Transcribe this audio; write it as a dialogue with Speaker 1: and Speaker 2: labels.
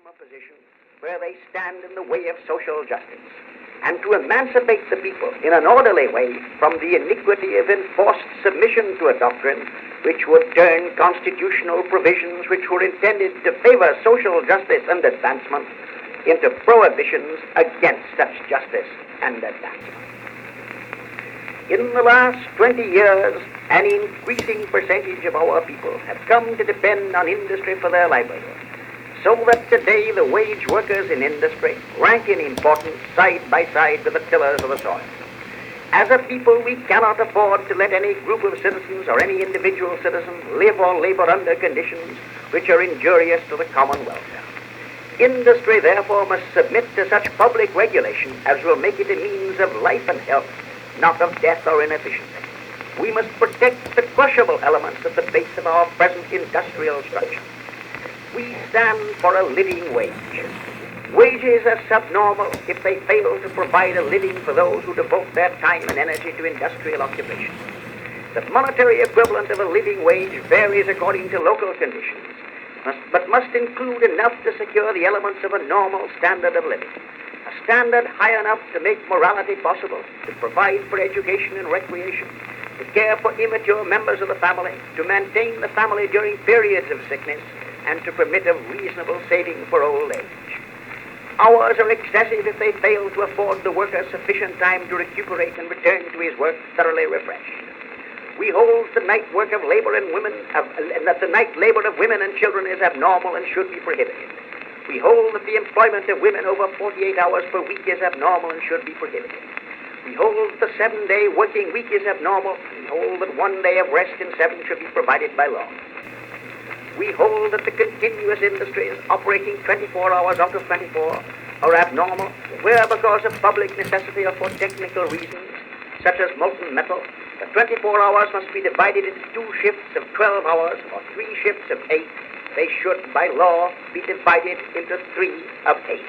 Speaker 1: from a position where they stand in the way of social justice, and to emancipate the people in an orderly way from the iniquity of enforced submission to a doctrine which would turn constitutional provisions which were intended to favor social justice and advancement into prohibitions against such justice and advancement. In the last 20 years, an increasing percentage of our people have come to depend on industry for their livelihood, so that today the wage workers in industry rank in importance side by side with the tillers of the soil. As a people, we cannot afford to let any group of citizens or any individual citizen live or labor under conditions which are injurious to the common welfare. Industry, therefore, must submit to such public regulation as will make it a means of life and health, not of death or inefficiency. We must protect the crushable elements at the base of our present industrial structure. We stand for a living wage. Wages are subnormal if they fail to provide a living for those who devote their time and energy to industrial occupation. The monetary equivalent of a living wage varies according to local conditions, but must include enough to secure the elements of a normal standard of living. A standard high enough to make morality possible, to provide for education and recreation, to care for immature members of the family, to maintain the family during periods of sickness, and to permit of reasonable saving for old age. Hours are excessive if they fail to afford the worker sufficient time to recuperate and return to his work thoroughly refreshed. We hold the night work of labor and women, that the night labor of women and children is abnormal and should be prohibited. We hold that the employment of women over 48 hours per week is abnormal and should be prohibited. We hold the 7-day working week is abnormal. We hold that 1 day of rest in 7 should be provided by law. We hold that the continuous industries operating 24 hours out of 24 are abnormal, where because of public necessity or for technical reasons, such as molten metal, the 24 hours must be divided into 2 shifts of 12 hours or 3 shifts of 8. They should, by law, be divided into 3 of 8.